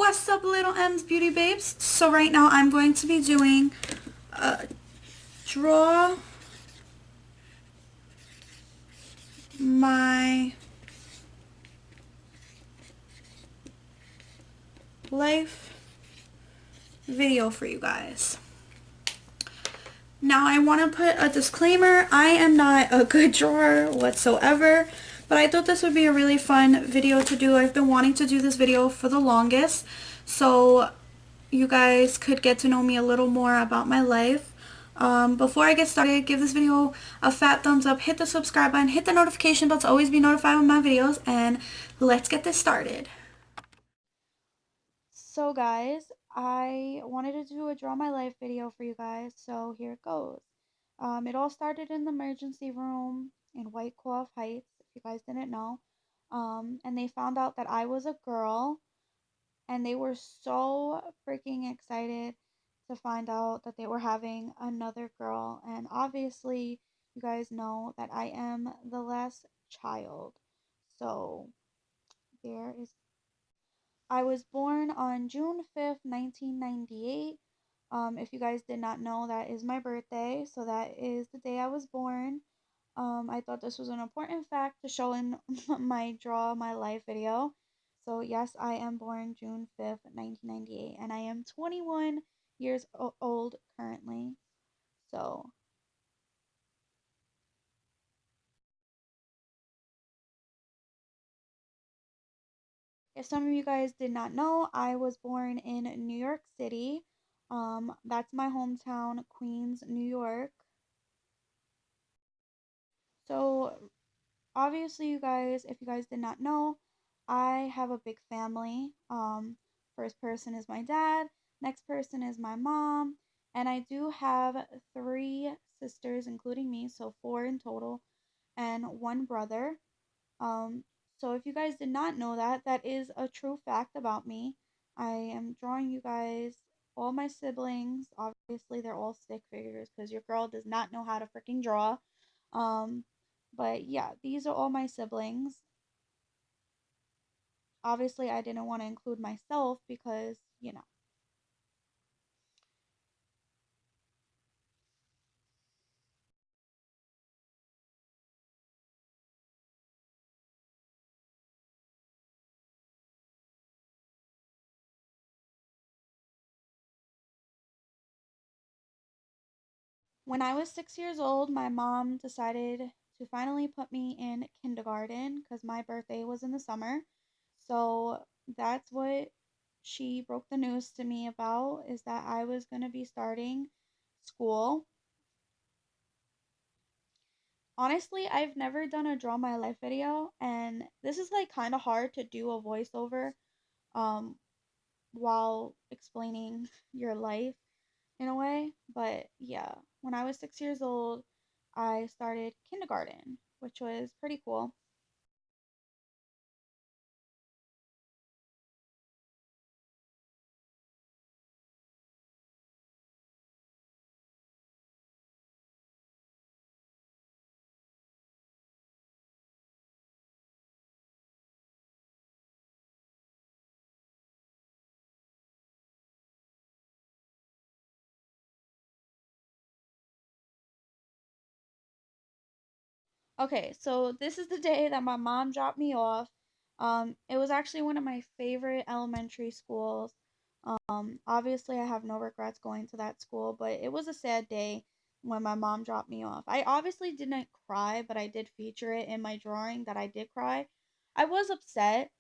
What's up, little M's beauty babes? So right now I'm going to be doing draw my life video for you guys. Now I want to put a disclaimer. I am not a good drawer whatsoever, but I thought this would be a really fun video to do. I've been wanting to do this video for the longest, so you guys could get to know me a little more about my life. Before I get started, give this video a fat thumbs up, hit the subscribe button, hit the notification bell to always be notified of my videos, and let's get this started. So guys, I wanted to do a draw my life video for you guys, so here it goes. It all started in the emergency room in White Clough Heights, if you guys didn't know. And they found out that I was a girl, and they were so freaking excited to find out that they were having another girl. And obviously, you guys know that I am the last child. So, there is. I was born on June 5th, 1998. If you guys did not know, that is my birthday. So, that is the day I was born. I thought this was an important fact to show in my Draw My Life video. So, yes, I am born June 5th, 1998, and I am 21 years old currently. So, if some of you guys did not know, I was born in New York City. That's my hometown, Queens, New York. So, obviously, you guys, if you guys did not know, I have a big family. First person is my dad, next person is my mom, and I do have three sisters, including me, so four in total, and one brother. Um, so if you guys did not know that, that is a true fact about me. I am drawing you guys all my siblings. Obviously, they're all stick figures because your girl does not know how to freaking draw. Um, but yeah, these are all my siblings. Obviously, I didn't want to include myself because, you know. When I was 6 years old, my mom decided to finally put me in kindergarten because my birthday was in the summer. So that's what she broke the news to me about, is that I was going to be starting school. Honestly, I've never done a Draw My Life video, and this is like kind of hard to do a voiceover um while explaining your life in a way. But yeah, when I was 6 years old, I started kindergarten, which was pretty cool. Okay, so this is the day that my mom dropped me off. It was actually one of my favorite elementary schools. Obviously, I have no regrets going to that school, but it was a sad day when my mom dropped me off. I obviously didn't cry, but I did feature it in my drawing that I did cry. I was upset,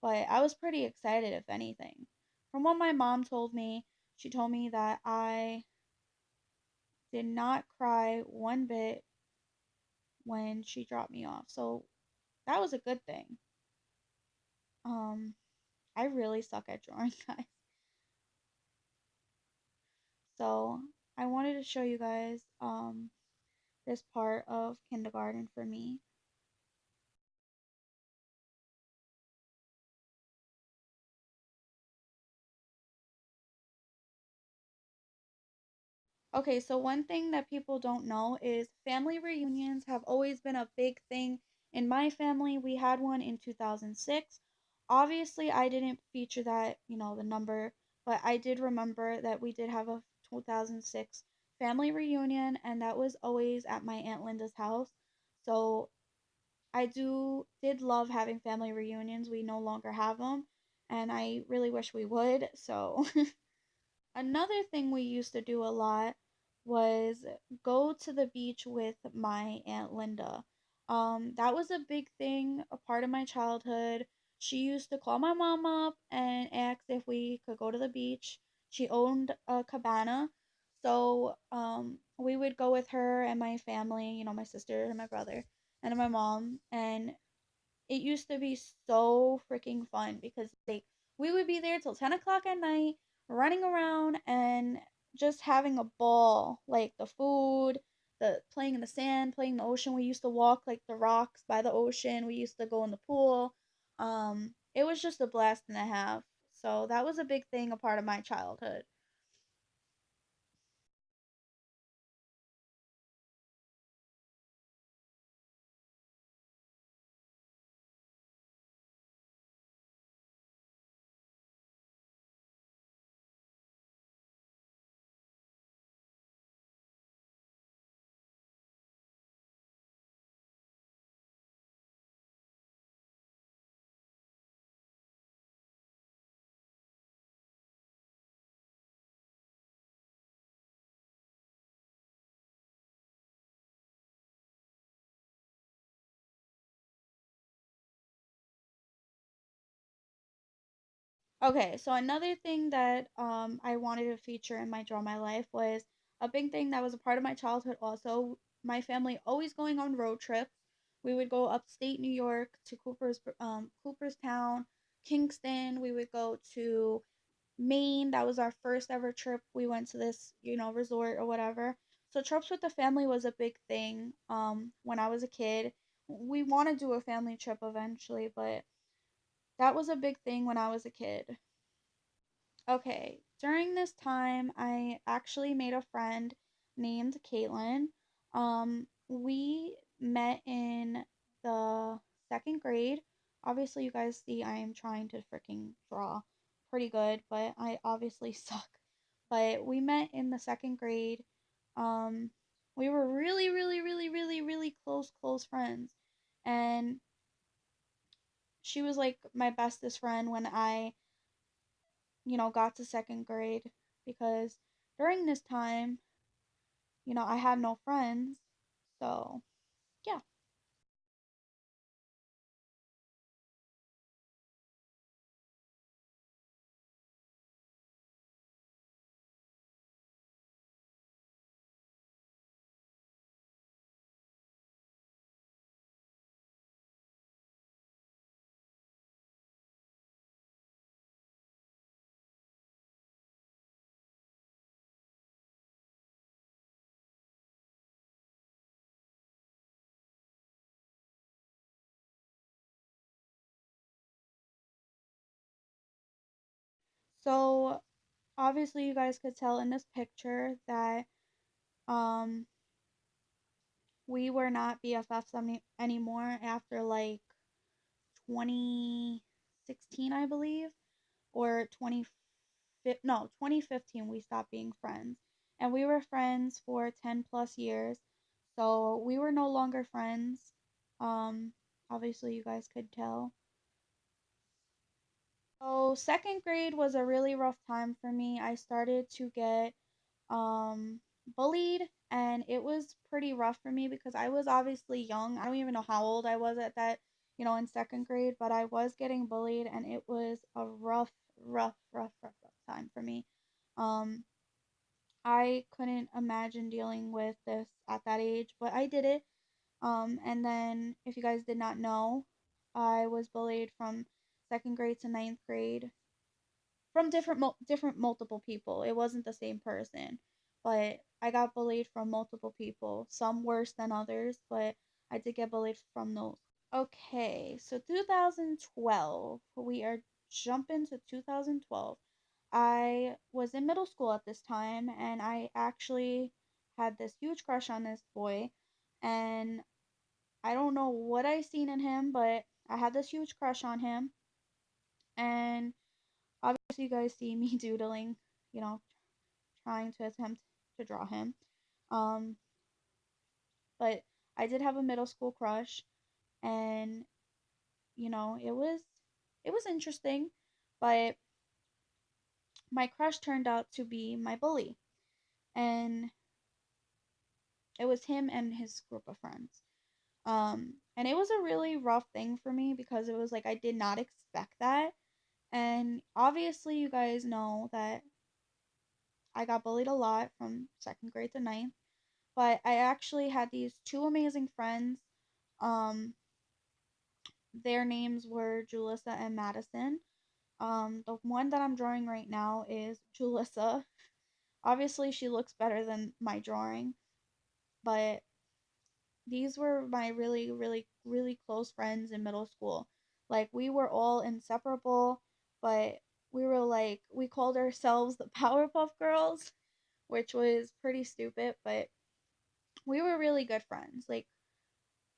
but I was pretty excited, if anything. From what my mom told me, she told me that I did not cry one bit when she dropped me off. So that was a good thing. Um, I really suck at drawing, guys. So I wanted to show you guys this part of kindergarten for me. Okay, so one thing that people don't know is family reunions have always been a big thing in my family. We had one in 2006. Obviously, I didn't feature that, the number, but I did remember that we did have a 2006 family reunion, and that was always at my Aunt Linda's house. So I did love having family reunions. We no longer have them, and I really wish we would. So another thing we used to do a lot was go to the beach with my Aunt Linda. That was a big thing, a part of my childhood. She used to call my mom up and ask if we could go to the beach. She owned a cabana, so we would go with her and my family, my sister and my brother and my mom, and it used to be so freaking fun because like we would be there till 10 o'clock at night, running around and just having a ball. Like the food, the playing in the sand, playing in the ocean. We used to walk like the rocks by the ocean. We used to go in the pool. It was just a blast and a half. So that was a big thing, a part of my childhood. Okay, so another thing that I wanted to feature in my Draw My Life was a big thing that was a part of my childhood also. My family always going on road trips. We would go upstate New York to Cooperstown, Kingston. We would go to Maine. That was our first ever trip. We went to this, resort or whatever. So trips with the family was a big thing when I was a kid. We want to do a family trip eventually, but that was a big thing when I was a kid. Okay, during this time, I actually made a friend named Caitlin. We met in the second grade. Obviously, you guys see I am trying to freaking draw pretty good, but I obviously suck. But we met in the second grade. Um, we were really, really, really, really, really close, close friends. And she was like my bestest friend when I got to second grade because during this time, I had no friends. So, yeah. So, obviously you guys could tell in this picture that um we were not BFFs anymore after like 2016, I believe, or 20 no, 2015 we stopped being friends. And we were friends for 10 plus years. So, we were no longer friends. Um Obviously you guys could tell. So second grade was a really rough time for me. I started to get bullied, and it was pretty rough for me because I was obviously young. I don't even know how old I was at that, in second grade, but I was getting bullied and it was a rough, rough, rough, rough, rough time for me. Um I couldn't imagine dealing with this at that age, but I did it. And then if you guys did not know, I was bullied from second grade to ninth grade from different multiple people. It wasn't the same person, but I got bullied from multiple people. Some worse than others, but I did get bullied from those. Okay, so 2012. We are jumping to 2012. I was in middle school at this time, and I actually had this huge crush on this boy, and I don't know what I seen in him, but I had this huge crush on him. And obviously, you guys see me doodling, you know, trying to attempt to draw him. Um, but I did have a middle school crush, and it was interesting, but my crush turned out to be my bully, and it was him and his group of friends. And it was a really rough thing for me because it was like I did not expect that. And obviously, you guys know that I got bullied a lot from second grade to ninth. But I actually had these two amazing friends. Um, their names were Julissa and Madison. The one that I'm drawing right now is Julissa. Obviously, she looks better than my drawing, but these were my really, really, really close friends in middle school. Like, we were all inseparable, but we called ourselves the Powerpuff Girls, which was pretty stupid, but we were really good friends. Like,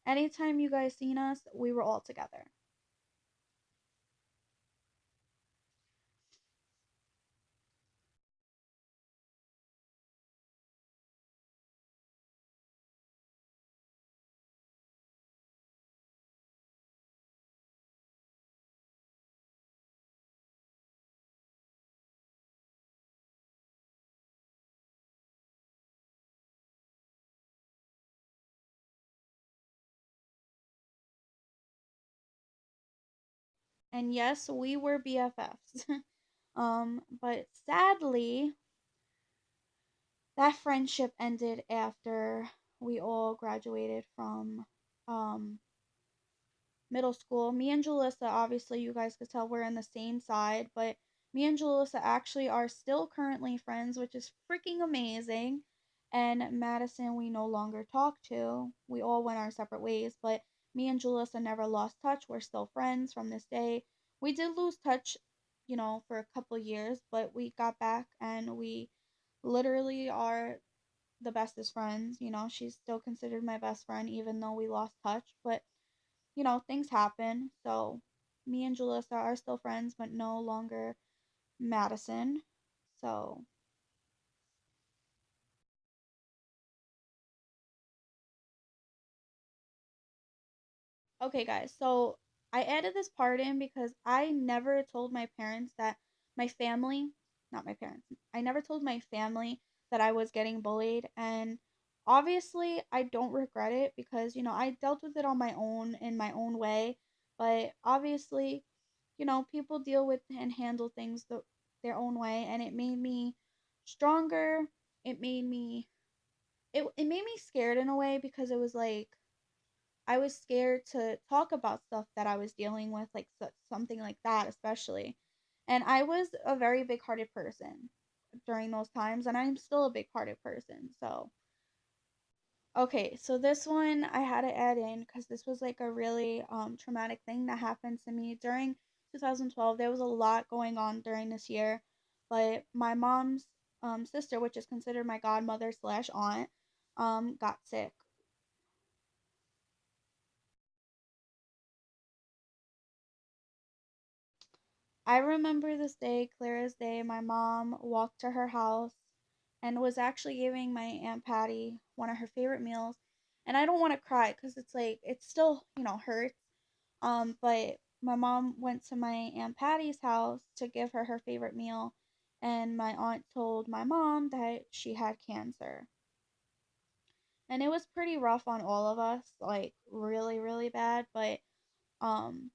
anytime you guys seen us, we were all together. And yes, we were BFFs. But sadly, that friendship ended after we all graduated from um middle school. Me and Julissa, obviously, you guys could tell we're in the same side, but me and Julissa actually are still currently friends, which is freaking amazing. And Madison, we no longer talk to. We all went our separate ways, but me and Julissa never lost touch. We're still friends from this day. We did lose touch, for a couple years, but we got back and we literally are the bestest friends. She's still considered my best friend, even though we lost touch. But things happen. So me and Julissa are still friends, but no longer Madison. So, okay, guys. So I added this part in because I never told my parents that my family, not my parents, I never told my family that I was getting bullied. And obviously, I don't regret it because, I dealt with it on my own in my own way. But obviously, people deal with and handle things their own way. And it made me stronger. It made me, it made me scared in a way because it was like, I was scared to talk about stuff that I was dealing with, like something like that, especially. And I was a very big hearted person during those times, and I'm still a big hearted person. So, okay, so this one I had to add in because this was like a really traumatic thing that happened to me during 2012. There was a lot going on during this year, but my mom's sister, which is considered my godmother slash aunt, got sick. I remember this day clear as day. My mom walked to her house and was actually giving my Aunt Patty one of her favorite meals. And I don't want to cry because it's like, it still, hurts. But my mom went to my Aunt Patty's house to give her her favorite meal. And my aunt told my mom that she had cancer. And it was pretty rough on all of us, like really, really bad. But um,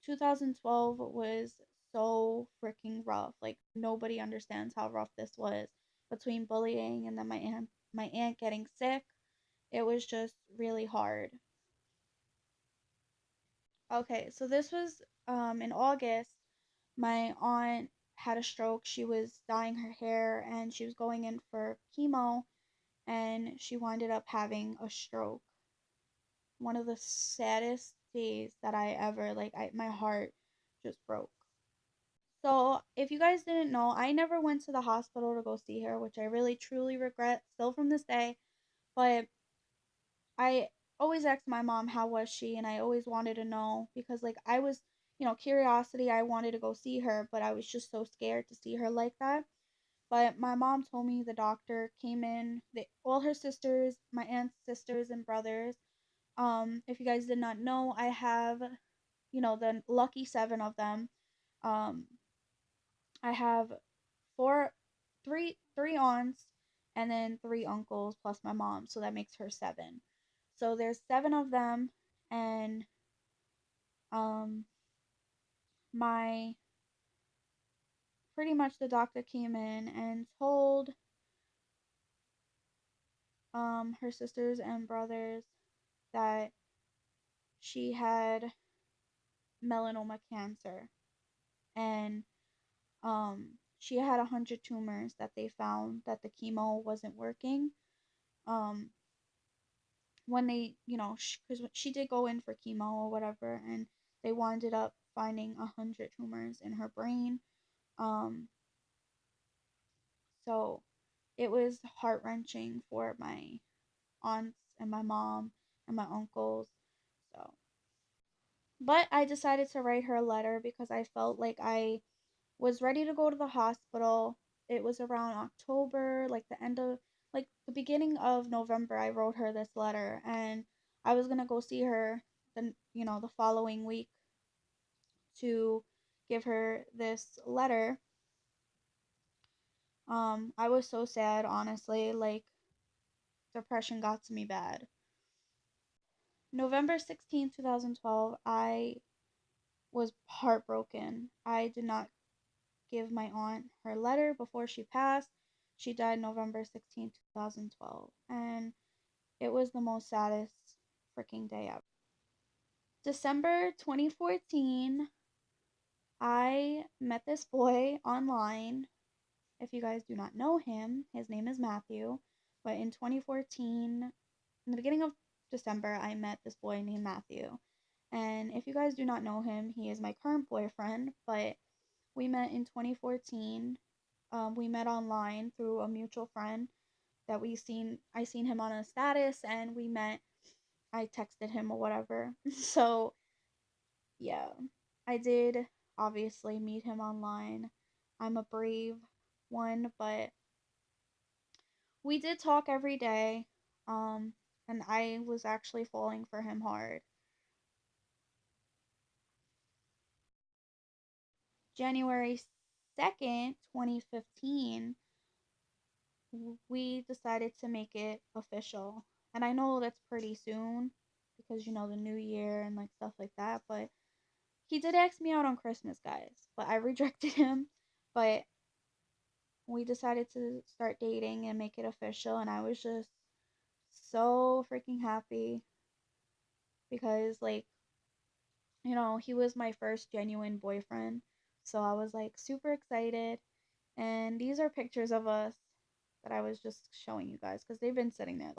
2012 was so freaking rough. Like nobody understands how rough this was between bullying and then my aunt getting sick. It was just really hard. Okay, so this was in August. My aunt had a stroke. She was dyeing her hair and she was going in for chemo and she winded up having a stroke. One of the saddest days that I ever my heart just broke. So, if you guys didn't know, I never went to the hospital to go see her, which I really truly regret still from this day. But I always asked my mom how was she, and I always wanted to know because I was curiosity, I wanted to go see her, but I was just so scared to see her like that. But my mom told me the doctor came in, all her sisters, my aunt's sisters and brothers. If you guys did not know, I have, the lucky seven of them. Um, I have four, three aunts, and then three uncles plus my mom, so that makes her seven. So there's seven of them, and um, my pretty much the doctor came in and told her sisters and brothers that she had melanoma cancer, and she had 100 tumors that they found that the chemo wasn't working. Um, when they, because she did go in for chemo or whatever, and they wound up finding 100 tumors in her brain. Um, so it was heart wrenching for my aunts and my mom and my uncles. So, but I decided to write her a letter because I felt like I was ready to go to the hospital. It was around October, like the beginning of November. I wrote her this letter, and I was gonna go see her the following week to give her this letter. I was so sad, honestly. Like, depression got to me bad. November 16th, 2012, I was heartbroken. I did not give my aunt her letter before she passed. She died November 16th, 2012. And it was the most saddest freaking day ever. December 2014, I met this boy online. If you guys do not know him, his name is Matthew. But in 2014, in the beginning of December, I met this boy named Matthew. And if you guys do not know him, he is my current boyfriend. But we met in 2014. We met online through a mutual friend that I seen him on a status, and we met. I texted him or whatever. So yeah, I did obviously meet him online. I'm a brave one, but we did talk every day. Um, and I was actually falling for him hard. January 2nd, 2015, we decided to make it official. And I know that's pretty soon because the new year and like stuff like that, but he did ask me out on Christmas, guys, but I rejected him. But we decided to start dating and make it official, and I was just so freaking happy because like, he was my first genuine boyfriend. So I was like super excited. And these are pictures of us that I was just showing you guys because they've been sitting there.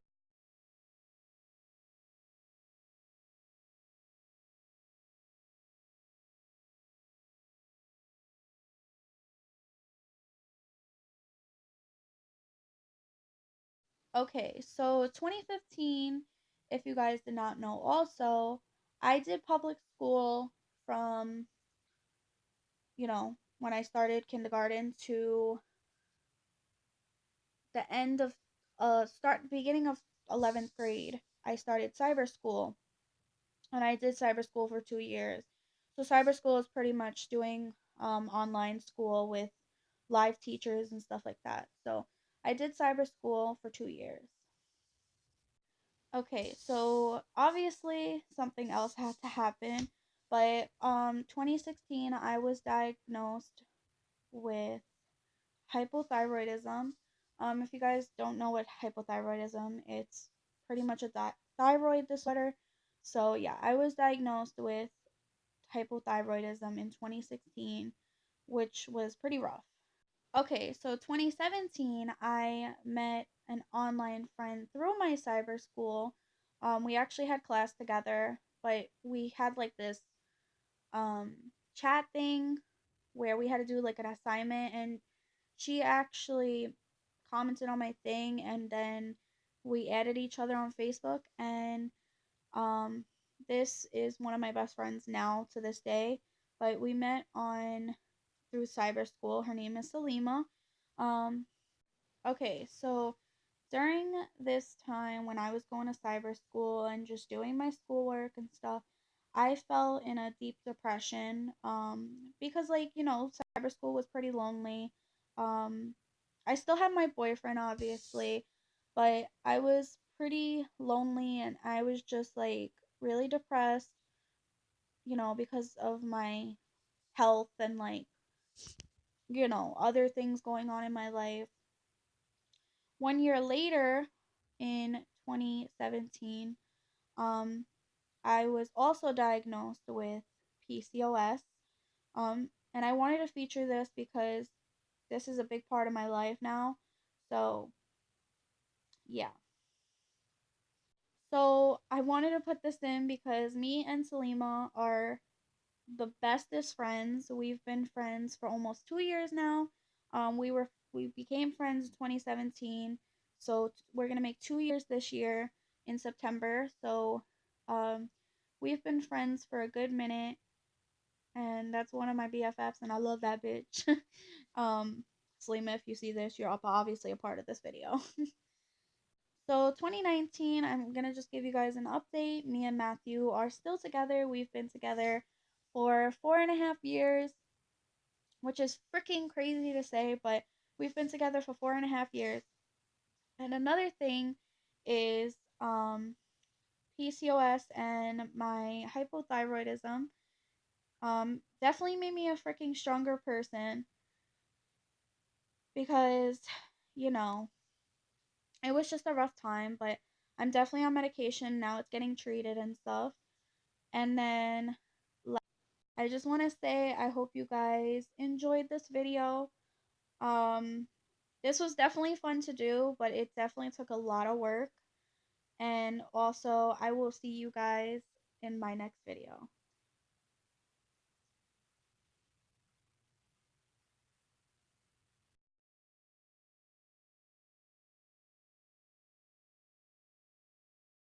Okay, so 2015, if you guys did not know, also, I did public school from, when I started kindergarten to the end of, beginning of 11th grade. I started cyber school, and I did cyber school for 2 years. So, cyber school is pretty much doing online school with live teachers and stuff like that. So, I did cyber school for 2 years. Okay, so obviously something else had to happen, but 2016 I was diagnosed with hypothyroidism. If you guys don't know what hypothyroidism, it's pretty much a thyroid disorder. So yeah, I was diagnosed with hypothyroidism in 2016, which was pretty rough. Okay, so 2017, I met an online friend through my cyber school. We actually had class together, but we had like this chat thing where we had to do like an assignment, and she actually commented on my thing, and then we added each other on Facebook, and um, this is one of my best friends now to this day. but we met on through cyber school. Her name is Salima. Um, okay, so during this time when I was going to cyber school and just doing my schoolwork and stuff, I fell in a deep depression because, like, cyber school was pretty lonely. Um, I still had my boyfriend, obviously, but I was pretty lonely and I was just like really depressed, because of my health and, like, other things going on in my life. 1 year later, in 2017, um, I was also diagnosed with PCOS. And I wanted to feature this because this is a big part of my life now. So, yeah. So, I wanted to put this in because me and Salima are the bestest friends. We've been friends for almost 2 years now. We became friends in 2017, so we're gonna make 2 years this year in September. So, um, we've been friends for a good minute, and that's one of my BFFs, and I love that bitch. um, Salima, if you see this, you're obviously a part of this video. So 2019, I'm gonna just give you guys an update. Me and Matthew are still together. We've been together for 4.5 years, which is freaking crazy to say, but we've been together for 4.5 years. And another thing is PCOS and my hypothyroidism definitely made me a freaking stronger person because, you know, it was just a rough time, but I'm definitely on medication now. It's getting treated and stuff. And then I just want to say I hope you guys enjoyed this video. Um, this was definitely fun to do, but it definitely took a lot of work. And also, I will see you guys in my next video.